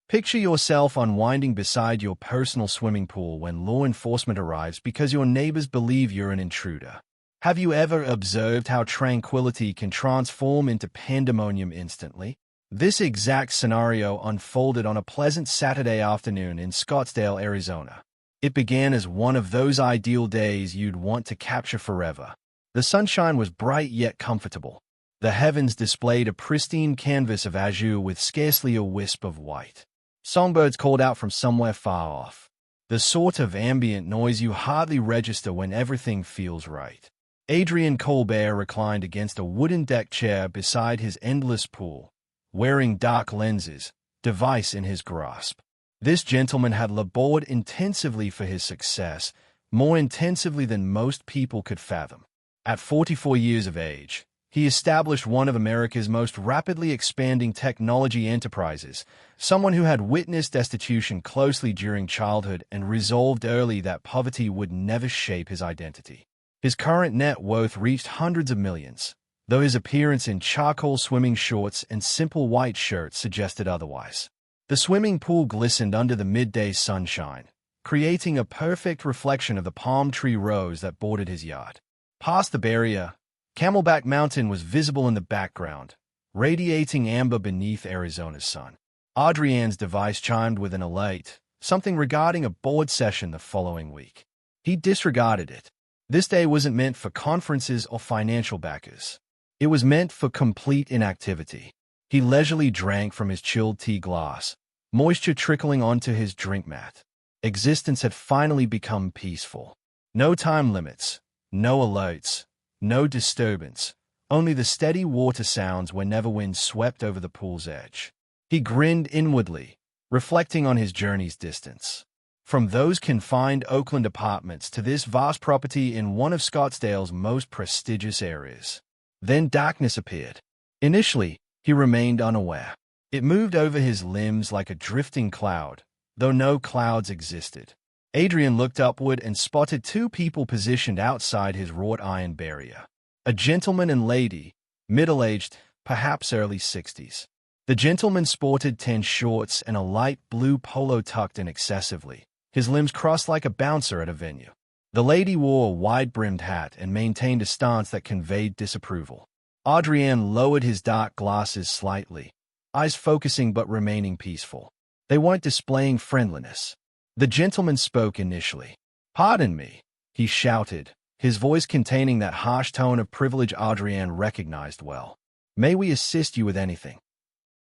Picture yourself unwinding beside your personal swimming pool when law enforcement arrives because your neighbors believe you're an intruder. Have you ever observed how tranquility can transform into pandemonium instantly? This exact scenario unfolded on a pleasant Saturday afternoon in Scottsdale, Arizona. It began as one of those ideal days you'd want to capture forever. The sunshine was bright yet comfortable. The heavens displayed a pristine canvas of azure with scarcely a wisp of white. Songbirds called out from somewhere far off. The sort of ambient noise you hardly register when everything feels right. Adrian Colbert reclined against a wooden deck chair beside his endless pool, wearing dark lenses, device in his grasp. This gentleman had labored intensively for his success, more intensively than most people could fathom. At 44 years of age, he established one of America's most rapidly expanding technology enterprises, someone who had witnessed destitution closely during childhood and resolved early that poverty would never shape his identity. His current net worth reached hundreds of millions, though his appearance in charcoal swimming shorts and simple white shirt suggested otherwise. The swimming pool glistened under the midday sunshine, creating a perfect reflection of the palm tree rows that bordered his yacht. Past the barrier, Camelback Mountain was visible in the background, radiating amber beneath Arizona's sun. Adrian's device chimed with an alert, something regarding a board session the following week. He disregarded it. This day wasn't meant for conferences or financial backers. It was meant for complete inactivity. He leisurely drank from his chilled tea glass, moisture trickling onto his drink mat. Existence had finally become peaceful. No time limits, no alerts, no disturbance, only the steady water sounds whenever wind swept over the pool's edge. He grinned inwardly, reflecting on his journey's distance. From those confined Oakland apartments to this vast property in one of Scottsdale's most prestigious areas. Then darkness appeared. Initially, he remained unaware. It moved over his limbs like a drifting cloud, though no clouds existed. Adrian looked upward and spotted two people positioned outside his wrought iron barrier. A gentleman and lady, middle-aged, perhaps early 60s. The gentleman sported tan shorts and a light blue polo tucked in excessively, his limbs crossed like a bouncer at a venue. The lady wore a wide-brimmed hat and maintained a stance that conveyed disapproval. Adrian lowered his dark glasses slightly, eyes focusing but remaining peaceful. They weren't displaying friendliness. The gentleman spoke initially. "Pardon me," he shouted, his voice containing that harsh tone of privilege Adrian recognized well. "May we assist you with anything?"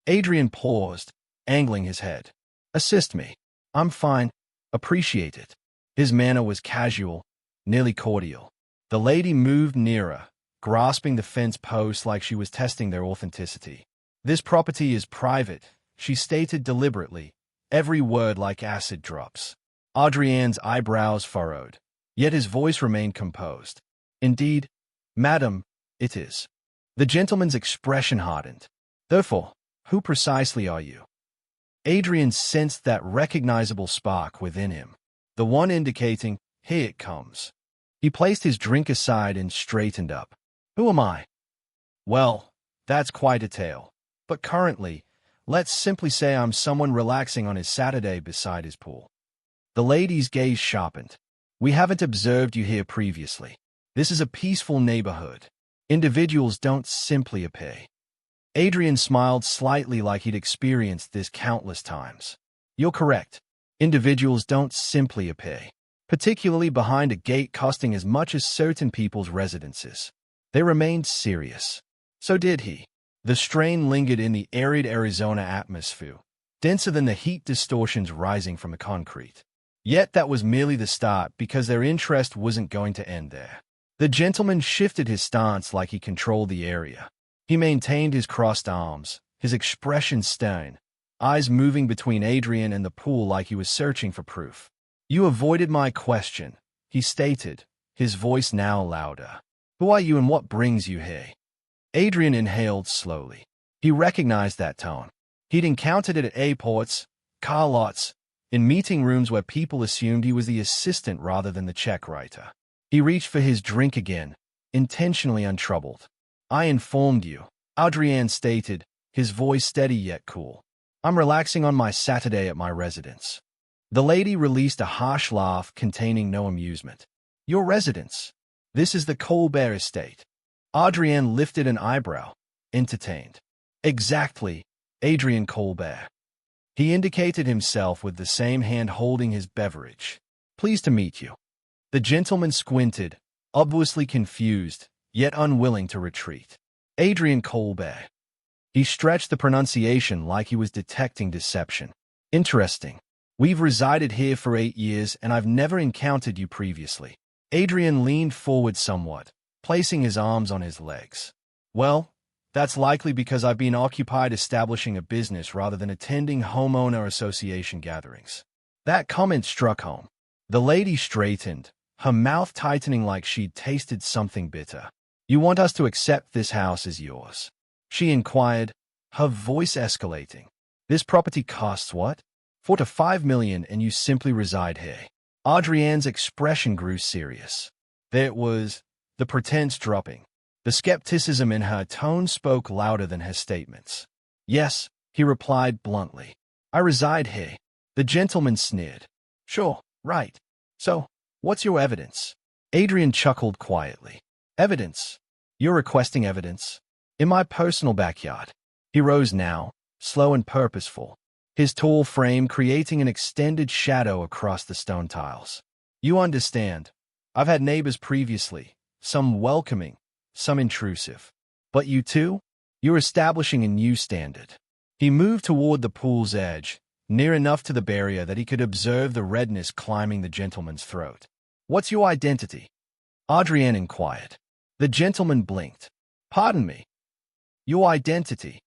Adrian paused, angling his head. "Assist me. I'm fine. Appreciate it." His manner was casual, nearly cordial. The lady moved nearer, grasping the fence post like she was testing their authenticity. "This property is private," she stated deliberately, every word like acid drops. Adrian's eyebrows furrowed, yet his voice remained composed. "Indeed, madam, it is." The gentleman's expression hardened. "Therefore, who precisely are you?" Adrian sensed that recognizable spark within him, the one indicating, "Here it comes." He placed his drink aside and straightened up. "Who am I?" "Well, that's quite a tale. But currently, let's simply say I'm someone relaxing on his Saturday beside his pool." The lady's gaze sharpened. "We haven't observed you here previously. This is a peaceful neighborhood. Individuals don't simply appear." Adrian smiled slightly like he'd experienced this countless times. "You're correct. Individuals don't simply appear, particularly behind a gate costing as much as certain people's residences." They remained serious. So did he. The strain lingered in the arid Arizona atmosphere, denser than the heat distortions rising from the concrete. Yet that was merely the start because their interest wasn't going to end there. The gentleman shifted his stance like he controlled the area. He maintained his crossed arms, his expression stern, eyes moving between Adrian and the pool like he was searching for proof. "You avoided my question," he stated, his voice now louder. "Who are you and what brings you here?" Adrian inhaled slowly. He recognized that tone. He'd encountered it at airports, car lots, in meeting rooms where people assumed he was the assistant rather than the check writer. He reached for his drink again, intentionally untroubled. "I informed you," Adrian stated, his voice steady yet cool. I'm relaxing on my Saturday at my residence. The lady released a harsh laugh containing no amusement. Your residence? This is the Colbert estate. Adrienne lifted an eyebrow, entertained. Exactly, Adrian Colbert. He indicated himself with the same hand holding his beverage. Pleased to meet you. The gentleman squinted, obviously confused, yet unwilling to retreat. Adrian Colbert. He stretched the pronunciation like he was detecting deception. Interesting. We've resided here for 8 years and I've never encountered you previously. Adrian leaned forward somewhat, placing his arms on his legs. Well, that's likely because I've been occupied establishing a business rather than attending homeowner association gatherings. That comment struck home. The lady straightened, her mouth tightening like she'd tasted something bitter. You want us to accept this house as yours? She inquired, her voice escalating. This property costs what? 4 to 5 million and you simply reside here. Adrienne's expression grew serious. There it was, the pretense dropping. The skepticism in her tone spoke louder than her statements. Yes, he replied bluntly. I reside here. The gentleman sneered. Sure, right. So, what's your evidence? Adrian chuckled quietly. Evidence? You're requesting evidence? In my personal backyard. He rose now, slow and purposeful, his tall frame creating an extended shadow across the stone tiles. You understand. I've had neighbors previously, some welcoming, some intrusive. But you too? You're establishing a new standard. He moved toward the pool's edge, near enough to the barrier that he could observe the redness climbing the gentleman's throat. What's your identity? Adrienne inquired. The gentleman blinked. Pardon me. Your identity?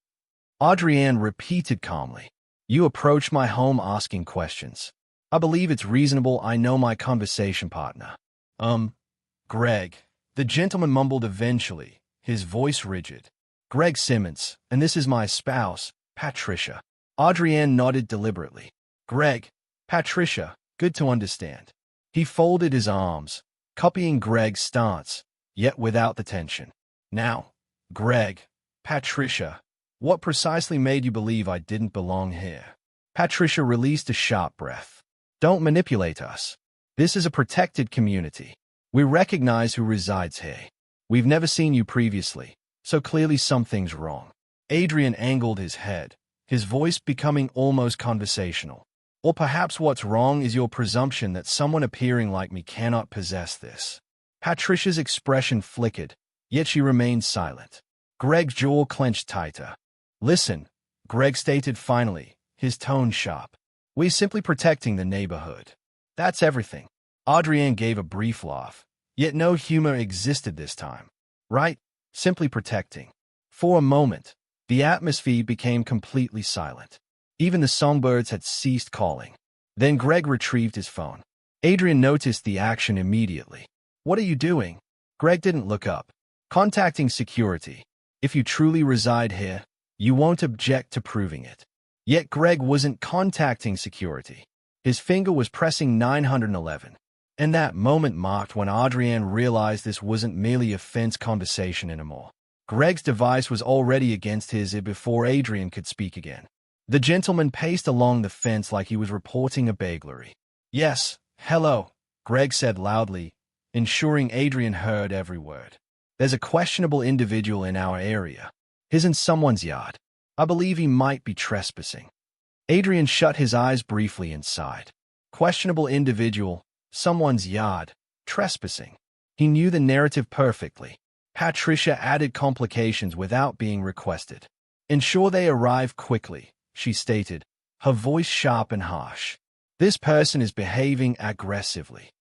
Adrienne repeated calmly. You approach my home asking questions. I believe it's reasonable I know my conversation partner. Greg. The gentleman mumbled eventually, his voice rigid. Greg Simmons, and this is my spouse, Patricia. Adrienne nodded deliberately. Greg, Patricia, good to understand. He folded his arms, copying Greg's stance, yet without the tension. Now, Greg, Patricia, what precisely made you believe I didn't belong here? Patricia released a sharp breath. Don't manipulate us. This is a protected community. We recognize who resides here. We've never seen you previously, so clearly something's wrong. Adrian angled his head, his voice becoming almost conversational. Or perhaps what's wrong is your presumption that someone appearing like me cannot possess this. Patricia's expression flickered, yet she remained silent. Greg's jaw clenched tighter. Listen, Greg stated finally, his tone sharp. We're simply protecting the neighborhood. That's everything. Adrienne gave a brief laugh, yet no humor existed this time. Right? Simply protecting. For a moment, the atmosphere became completely silent. Even the songbirds had ceased calling. Then Greg retrieved his phone. Adrian noticed the action immediately. What are you doing? Greg didn't look up. Contacting security. If you truly reside here, you won't object to proving it. Yet Greg wasn't contacting security. His finger was pressing 911. And that moment marked when Adrienne realized this wasn't merely a fence conversation anymore. Greg's device was already against his ear before Adrian could speak again. The gentleman paced along the fence like he was reporting a burglary. Yes, hello, Greg said loudly, ensuring Adrian heard every word. There's a questionable individual in our area. He's in someone's yard. I believe he might be trespassing. Adrian shut his eyes briefly and sighed. Questionable individual, someone's yard, trespassing. He knew the narrative perfectly. Patricia added complications without being requested. Ensure they arrive quickly, she stated, her voice sharp and harsh. This person is behaving aggressively.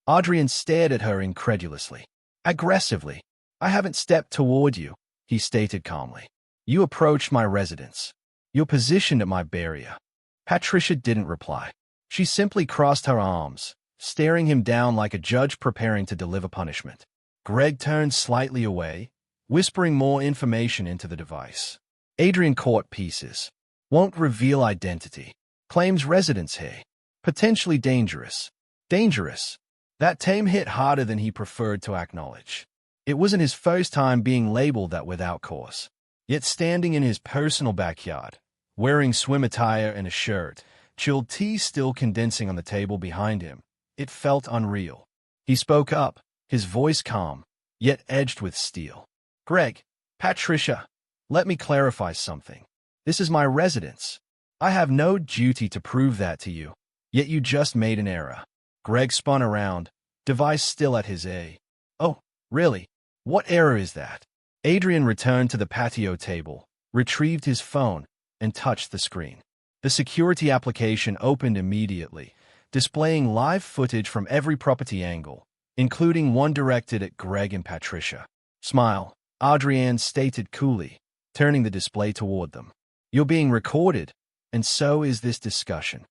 Adrian stared at her incredulously. Aggressively? I haven't stepped toward you, he stated calmly. You approached my residence. You're positioned at my barrier. Patricia didn't reply. She simply crossed her arms, staring him down like a judge preparing to deliver punishment. Greg turned slightly away, whispering more information into the device. Adrian caught pieces. Won't reveal identity. Claims residence here. Potentially dangerous. Dangerous. That term hit harder than he preferred to acknowledge. It wasn't his first time being labeled that without cause. Yet standing in his personal backyard, wearing swim attire and a shirt, chilled tea still condensing on the table behind him. It felt unreal. He spoke up, his voice calm, yet edged with steel. "Greg, Patricia, let me clarify something. This is my residence. I have no duty to prove that to you, yet you just made an error." Greg spun around, device still at his A. "Oh, really? What error is that?" Adrian returned to the patio table, retrieved his phone, and touched the screen. The security application opened immediately, displaying live footage from every property angle, including one directed at Greg and Patricia. "Smile," Adrian stated coolly, turning the display toward them. "You're being recorded, and so is this discussion."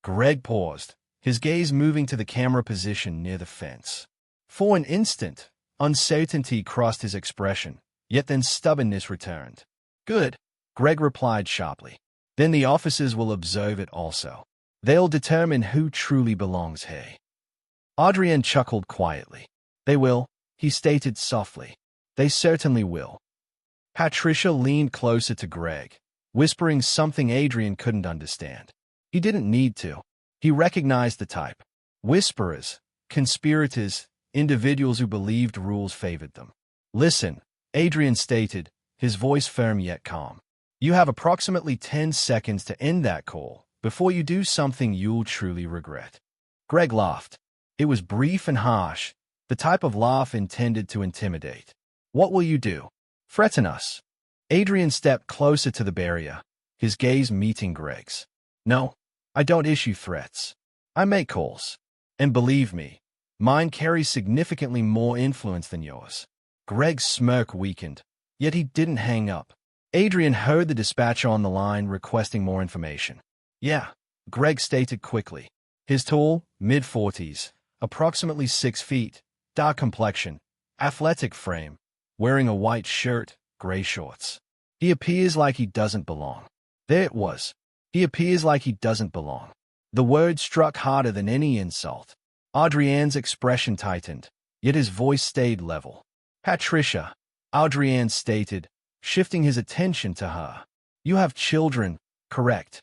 Greg paused, his gaze moving to the camera position near the fence. For an instant, uncertainty crossed his expression, yet then stubbornness returned. "Good," Greg replied sharply. "Then the officers will observe it also. They'll determine who truly belongs here." Adrian chuckled quietly. "They will," he stated softly. "They certainly will." Patricia leaned closer to Greg, whispering something Adrian couldn't understand. He didn't need to. He recognized the type. Whisperers, conspirators, individuals who believed rules favored them. "Listen," Adrian stated, his voice firm yet calm. "You have approximately 10 seconds to end that call before you do something you'll truly regret." Greg laughed. It was brief and harsh, the type of laugh intended to intimidate. "What will you do? Threaten us?" Adrian stepped closer to the barrier, his gaze meeting Greg's. "No, I don't issue threats. I make calls. And believe me, mine carries significantly more influence than yours." Greg's smirk weakened, yet he didn't hang up. Adrian heard the dispatcher on the line requesting more information. "Yeah," Greg stated quickly. His tall, mid-40s, approximately 6 feet, dark complexion, athletic frame, wearing a white shirt, gray shorts. "He appears like he doesn't belong." There it was. He appears like he doesn't belong. The word struck harder than any insult. Adrian's expression tightened, yet his voice stayed level. "Patricia," Adrian stated, shifting his attention to her. "You have children, correct?"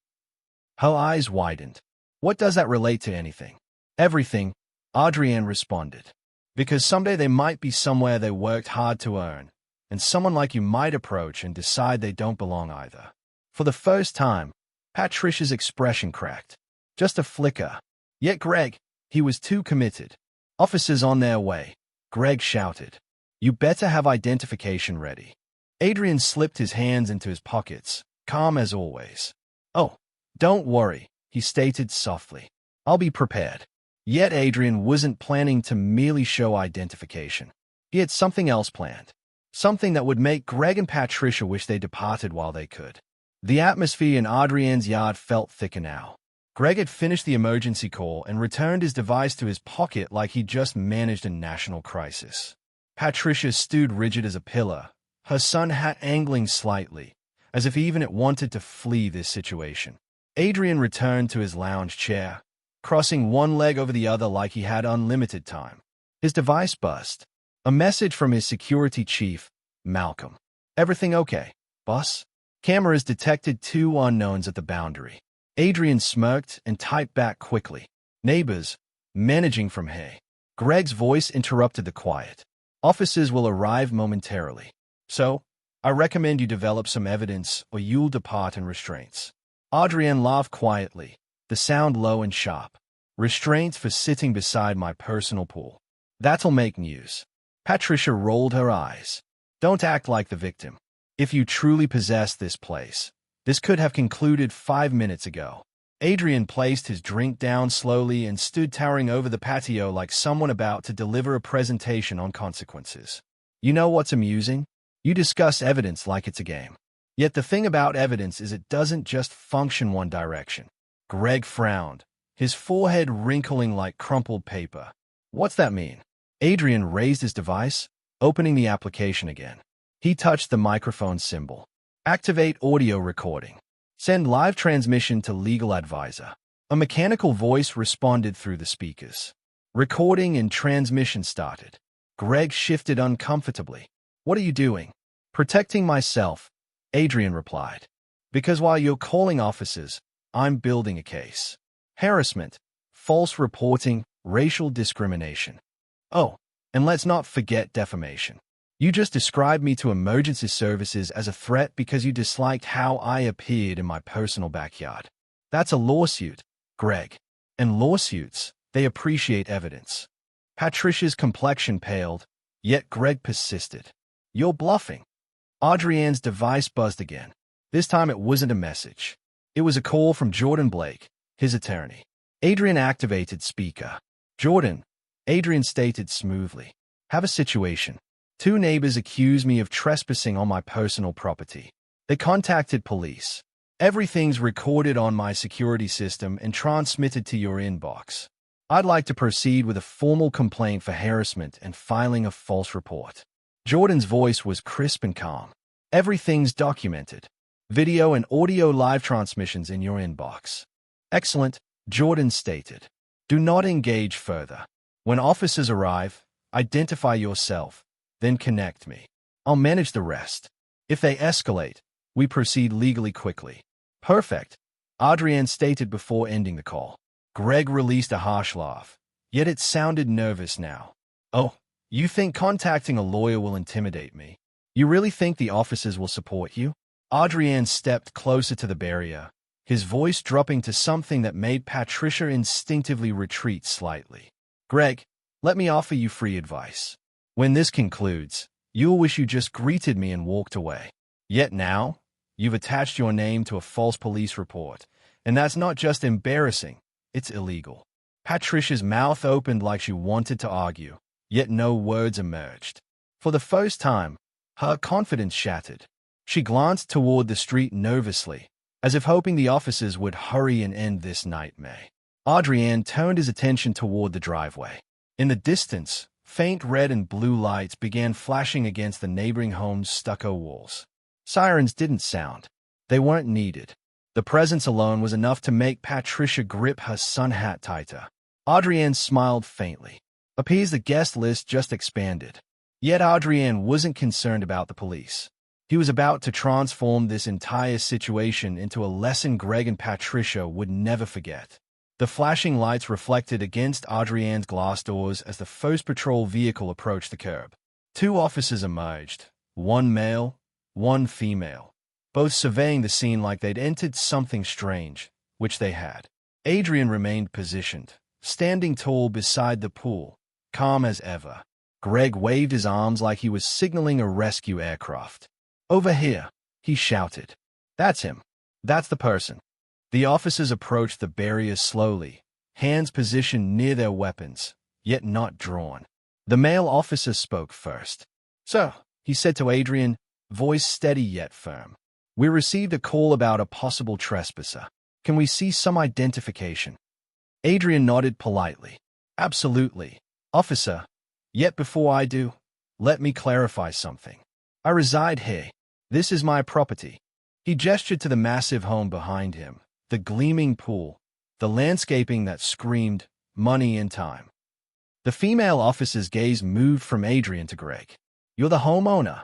Her eyes widened. "What does that relate to anything?" "Everything," Adrian responded. "Because someday they might be somewhere they worked hard to earn, and someone like you might approach and decide they don't belong either." For the first time, Patricia's expression cracked. Just a flicker. Yet Greg, he was too committed. "Officers on their way," Greg shouted. "You better have identification ready." Adrian slipped his hands into his pockets, calm as always. "Oh, don't worry," he stated softly. "I'll be prepared." Yet Adrian wasn't planning to merely show identification. He had something else planned. Something that would make Greg and Patricia wish they departed while they could. The atmosphere in Adrian's yard felt thicker now. Greg had finished the emergency call and returned his device to his pocket like he'd just managed a national crisis. Patricia stood rigid as a pillar, her sun hat angling slightly, as if even it wanted to flee this situation. Adrian returned to his lounge chair, crossing one leg over the other like he had unlimited time. His device buzzed. A message from his security chief, Malcolm. "Everything okay, boss?" Cameras detected 2 unknowns at the boundary. Adrian smirked and typed back quickly. "Neighbors, managing from here." Greg's voice interrupted the quiet. "Officers will arrive momentarily. So, I recommend you develop some evidence or you'll depart in restraints." Adrian laughed quietly, the sound low and sharp. "Restraints for sitting beside my personal pool. That'll make news." Patricia rolled her eyes. "Don't act like the victim. If you truly possess this place, this could have concluded 5 minutes ago." Adrian placed his drink down slowly and stood towering over the patio like someone about to deliver a presentation on consequences. "You know what's amusing? You discuss evidence like it's a game. Yet the thing about evidence is it doesn't just function one direction." Greg frowned, his forehead wrinkling like crumpled paper. "What's that mean?" Adrian raised his device, opening the application again. He touched the microphone symbol. "Activate audio recording. Send live transmission to legal advisor." A mechanical voice responded through the speakers. Recording and transmission started. Greg shifted uncomfortably. "What are you doing?" "Protecting myself," Adrian replied. Because while you're calling officers, I'm building a case. Harassment, false reporting, racial discrimination. Oh, and let's not forget defamation. You just described me to emergency services as a threat because you disliked how I appeared in my personal backyard. That's a lawsuit, Greg. And lawsuits, they appreciate evidence. Patricia's complexion paled, yet Greg persisted. You're bluffing. Adrienne's device buzzed again. This time it wasn't a message. It was a call from Jordan Blake, his attorney. Adrienne activated speaker. Jordan, Adrienne stated smoothly. Have a situation. 2 neighbors accuse me of trespassing on my personal property. They contacted police. Everything's recorded on my security system and transmitted to your inbox. I'd like to proceed with a formal complaint for harassment and filing a false report. Jordan's voice was crisp and calm. Everything's documented. Video and audio live transmissions in your inbox. Excellent, Jordan stated. Do not engage further. When officers arrive, identify yourself, then connect me. I'll manage the rest. If they escalate, we proceed legally quickly. Perfect, Adrienne stated before ending the call. Greg released a harsh laugh, yet it sounded nervous now. Oh, you think contacting a lawyer will intimidate me? You really think the officers will support you? Adrienne stepped closer to the barrier, his voice dropping to something that made Patricia instinctively retreat slightly. Greg, let me offer you free advice. When this concludes, you'll wish you just greeted me and walked away. Yet now, you've attached your name to a false police report, and that's not just embarrassing, it's illegal. Patricia's mouth opened like she wanted to argue, yet no words emerged. For the first time, her confidence shattered. She glanced toward the street nervously, as if hoping the officers would hurry and end this nightmare. Adrienne turned his attention toward the driveway. In the distance, faint red and blue lights began flashing against the neighboring home's stucco walls. Sirens didn't sound. They weren't needed. The presence alone was enough to make Patricia grip her sun hat tighter. Adrienne smiled faintly. Appears the guest list just expanded. Yet Adrienne wasn't concerned about the police. He was about to transform this entire situation into a lesson Greg and Patricia would never forget. The flashing lights reflected against Adrienne's glass doors as the first patrol vehicle approached the curb. 2 officers emerged, 1 male, 1 female, both surveying the scene like they'd entered something strange, which they had. Adrienne remained positioned, standing tall beside the pool, calm as ever. Greg waved his arms like he was signaling a rescue aircraft. Over here, he shouted. That's him. That's the person. The officers approached the barrier slowly, hands positioned near their weapons, yet not drawn. The male officer spoke first. Sir, he said to Adrienne, voice steady yet firm. We received a call about a possible trespasser. Can we see some identification? Adrienne nodded politely. Absolutely, officer. Yet before I do, let me clarify something. I reside here. This is my property. He gestured to the massive home behind him, the gleaming pool, the landscaping that screamed, money and time. The female officer's gaze moved from Adrienne to Greg. You're the homeowner?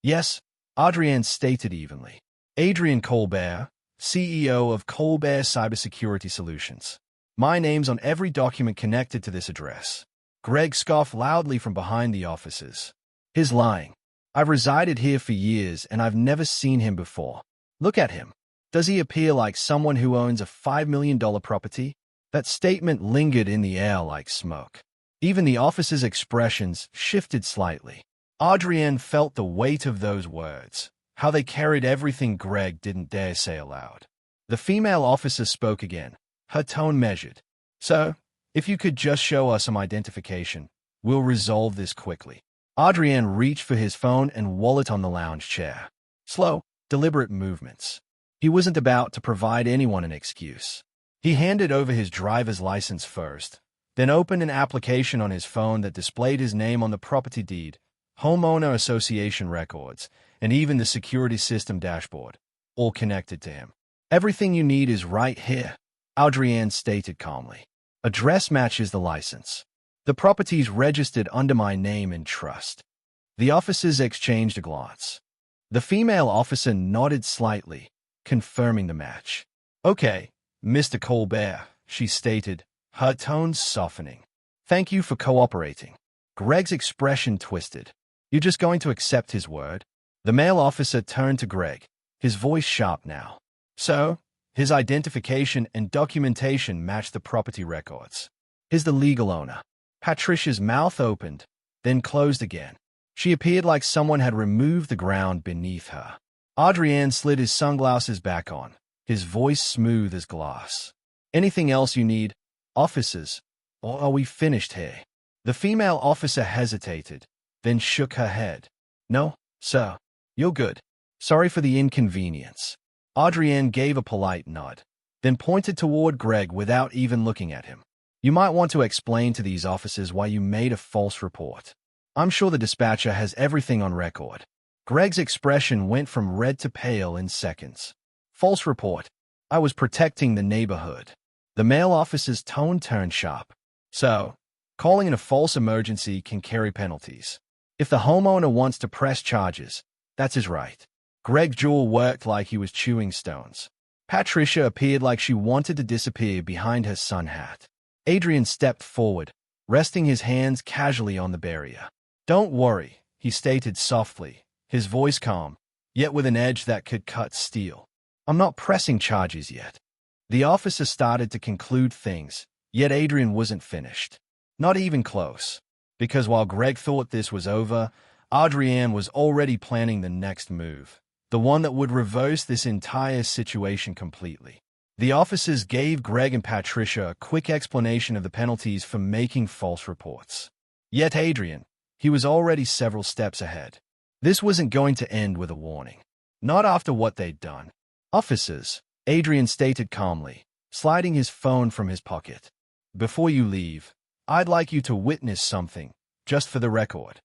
Yes, Adrienne stated evenly. Adrienne Colbert, CEO of Colbert Cybersecurity Solutions. My name's on every document connected to this address. Greg scoffed loudly from behind the officers. He's lying. I've resided here for years and I've never seen him before. Look at him. Does he appear like someone who owns a $5 million property? That statement lingered in the air like smoke. Even the officer's expressions shifted slightly. Adrienne felt the weight of those words, how they carried everything Greg didn't dare say aloud. The female officer spoke again, her tone measured. So, if you could just show us some identification, we'll resolve this quickly. Adrienne reached for his phone and wallet on the lounge chair. Slow, deliberate movements. He wasn't about to provide anyone an excuse. He handed over his driver's license first, then opened an application on his phone that displayed his name on the property deed, homeowner association records, and even the security system dashboard, all connected to him. Everything you need is right here, Adrienne stated calmly. Address matches the license. The property's registered under my name and trust. The officers exchanged a glance. The female officer nodded slightly, confirming the match. "Okay, Mr. Colbert," she stated, her tones softening. "Thank you for cooperating." Greg's expression twisted. "You're just going to accept his word?" The male officer turned to Greg, his voice sharp now. "So, his identification and documentation match the property records. He's the legal owner." Patricia's mouth opened, then closed again. She appeared like someone had removed the ground beneath her. Adrien slid his sunglasses back on, his voice smooth as glass. "Anything else you need, officers, or are we finished here?" The female officer hesitated, then shook her head. "No, sir. You're good. Sorry for the inconvenience." Adrien gave a polite nod, then pointed toward Greg without even looking at him. "You might want to explain to these officers why you made a false report. I'm sure the dispatcher has everything on record." Greg's expression went from red to pale in seconds. "False report. I was protecting the neighborhood." The male officer's tone turned sharp. "So, calling in a false emergency can carry penalties. If the homeowner wants to press charges, that's his right." Greg's jaw worked like he was chewing stones. Patricia appeared like she wanted to disappear behind her sun hat. Adrien stepped forward, resting his hands casually on the barrier. "Don't worry," he stated softly, his voice calm, yet with an edge that could cut steel. "I'm not pressing charges yet." The officer started to conclude things, yet Adrien wasn't finished. Not even close. Because while Greg thought this was over, Adrien was already planning the next move, the one that would reverse this entire situation completely. The officers gave Greg and Patricia a quick explanation of the penalties for making false reports. Yet Adrien, he was already several steps ahead. This wasn't going to end with a warning. Not after what they'd done. "Officers," Adrien stated calmly, sliding his phone from his pocket. "Before you leave, I'd like you to witness something, just for the record."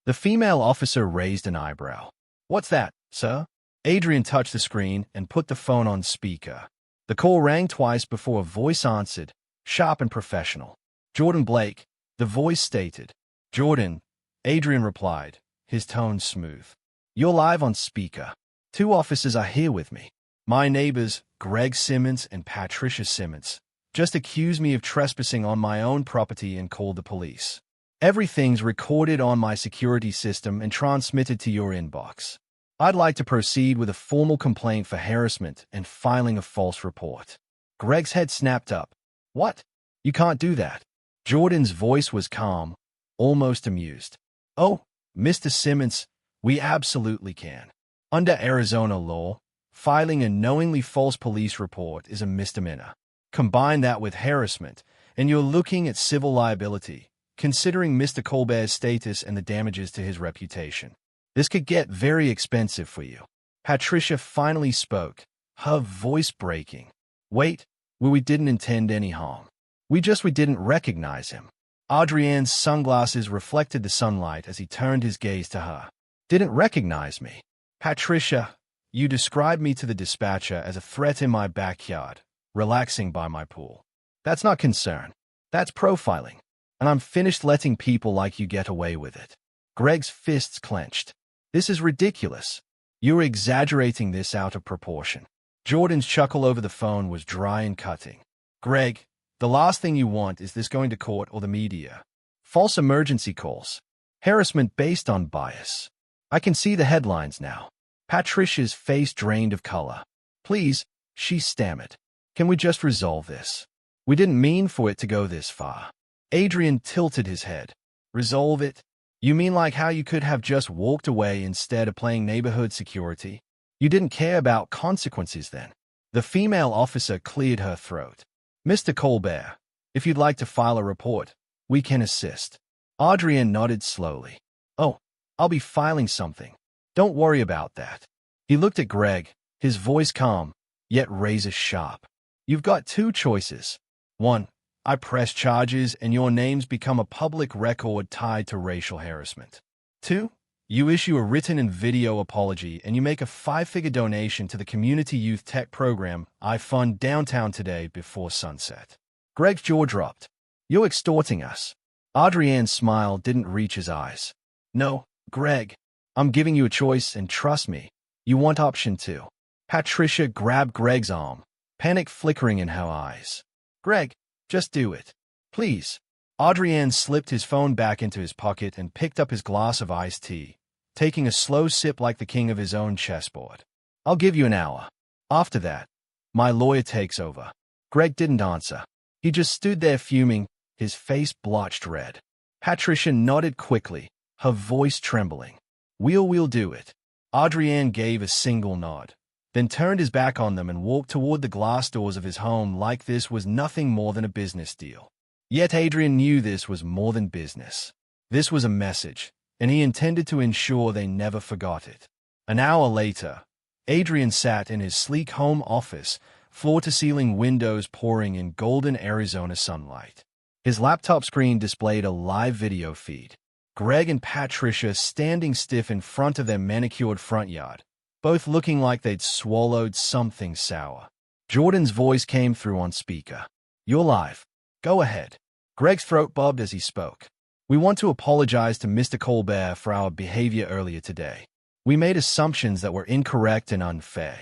The female officer raised an eyebrow. "What's that, sir?" Adrien touched the screen and put the phone on speaker. The call rang twice before a voice answered, sharp and professional. "Jordan Blake," the voice stated. "Jordan," Adrien replied, his tone smooth. "You're live on speaker. 2 officers are here with me. My neighbors, Greg Simmons and Patricia Simmons, just accused me of trespassing on my own property and called the police. Everything's recorded on my security system and transmitted to your inbox. I'd like to proceed with a formal complaint for harassment and filing a false report." Greg's head snapped up. "What? You can't do that." Jordan's voice was calm, almost amused. "Oh, Mr. Simmons, we absolutely can. Under Arizona law, filing a knowingly false police report is a misdemeanor. Combine that with harassment, and you're looking at civil liability, considering Mr. Colbert's status and the damages to his reputation. This could get very expensive for you." Patricia finally spoke, her voice breaking. "Wait, we didn't intend any harm. We didn't recognize him." Adrien's sunglasses reflected the sunlight as he turned his gaze to her. "Didn't recognize me? Patricia, you described me to the dispatcher as a threat in my backyard, relaxing by my pool. That's not concern. That's profiling. And I'm finished letting people like you get away with it." Greg's fists clenched. "This is ridiculous. You're exaggerating this out of proportion." Jordan's chuckle over the phone was dry and cutting. "Greg, the last thing you want is this going to court or the media. False emergency calls. Harassment based on bias. I can see the headlines now." Patricia's face drained of color. "Please," she stammered. "Can we just resolve this? We didn't mean for it to go this far." Adrien tilted his head. "Resolve it? You mean like how you could have just walked away instead of playing neighborhood security? You didn't care about consequences then?" The female officer cleared her throat. "Mr. Colbert, if you'd like to file a report, we can assist." Adrien nodded slowly. "Oh, I'll be filing something. Don't worry about that." He looked at Greg, his voice calm, yet razor sharp. "You've got 2 choices. 1, I press charges and your names become a public record tied to racial harassment. 2, you issue a written and video apology and you make a 5-figure donation to the Community Youth Tech Program I fund downtown today before sunset." Greg's jaw dropped. "You're extorting us." Adrien's smile didn't reach his eyes. "No, Greg, I'm giving you a choice and trust me, you want option 2. Patricia grabbed Greg's arm, panic flickering in her eyes. "Greg, just do it. Please." Adrian slipped his phone back into his pocket and picked up his glass of iced tea, taking a slow sip like the king of his own chessboard. "I'll give you an hour. After that, my lawyer takes over." Greg didn't answer. He just stood there fuming, his face blotched red. Patricia nodded quickly, her voice trembling. We'll do it." Adrian gave a single nod, then turned his back on them and walked toward the glass doors of his home like this was nothing more than a business deal. Yet Adrian knew this was more than business. This was a message, and he intended to ensure they never forgot it. An hour later, Adrian sat in his sleek home office, floor-to-ceiling windows pouring in golden Arizona sunlight. His laptop screen displayed a live video feed. Greg and Patricia standing stiff in front of their manicured front yard, both looking like they'd swallowed something sour. Jordan's voice came through on speaker. "You're live. Go ahead." Greg's throat bobbed as he spoke. "We want to apologize to Mr. Colbert for our behavior earlier today. We made assumptions that were incorrect and unfair.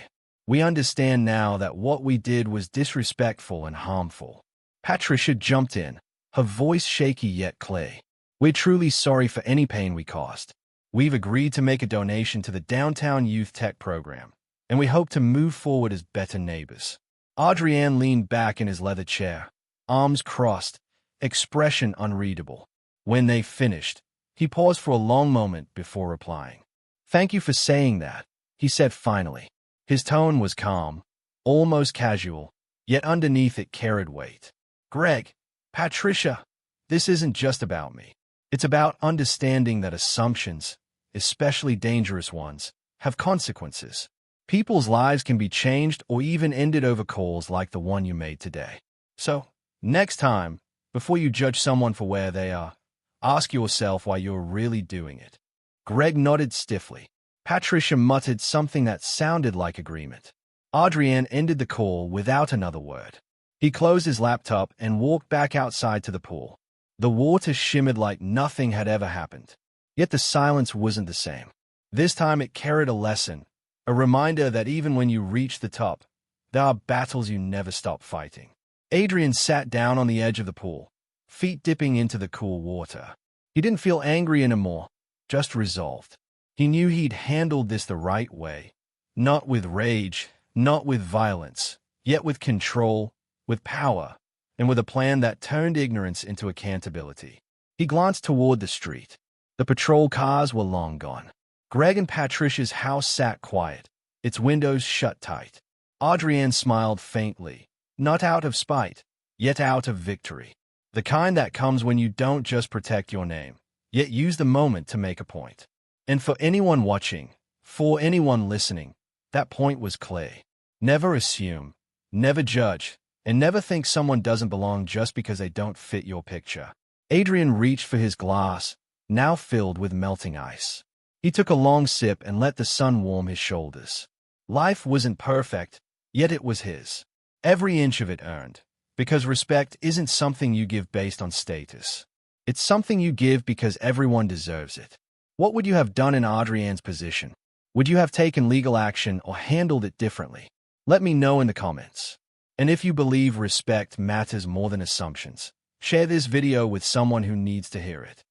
We understand now that what we did was disrespectful and harmful." Patricia jumped in, her voice shaky yet clear. "We're truly sorry for any pain we caused. We've agreed to make a donation to the Downtown Youth Tech Program, and we hope to move forward as better neighbors." Adrian leaned back in his leather chair, arms crossed, expression unreadable. When they finished, he paused for a long moment before replying. "Thank you for saying that," he said finally. His tone was calm, almost casual, yet underneath it carried weight. "Greg, Patricia, this isn't just about me. It's about understanding that assumptions, especially dangerous ones, have consequences. People's lives can be changed or even ended over calls like the one you made today. So, next time, before you judge someone for where they are, ask yourself why you're really doing it." Greg nodded stiffly. Patricia muttered something that sounded like agreement. Adrian ended the call without another word. He closed his laptop and walked back outside to the pool. The water shimmered like nothing had ever happened. Yet the silence wasn't the same. This time it carried a lesson, a reminder that even when you reach the top, there are battles you never stop fighting. Adrian sat down on the edge of the pool, feet dipping into the cool water. He didn't feel angry anymore, just resolved. He knew he'd handled this the right way, not with rage, not with violence, yet with control, with power, and with a plan that turned ignorance into accountability. He glanced toward the street. The patrol cars were long gone. Greg and Patricia's house sat quiet, its windows shut tight. Adrian smiled faintly, not out of spite, yet out of victory. The kind that comes when you don't just protect your name, yet use the moment to make a point. And for anyone watching, for anyone listening, that point was clear. Never assume, never judge, and never think someone doesn't belong just because they don't fit your picture. Adrian reached for his glass, now filled with melting ice. He took a long sip and let the sun warm his shoulders. Life wasn't perfect, yet it was his. Every inch of it earned, because respect isn't something you give based on status. It's something you give because everyone deserves it. What would you have done in Adrian's position? Would you have taken legal action or handled it differently? Let me know in the comments. And if you believe respect matters more than assumptions, share this video with someone who needs to hear it.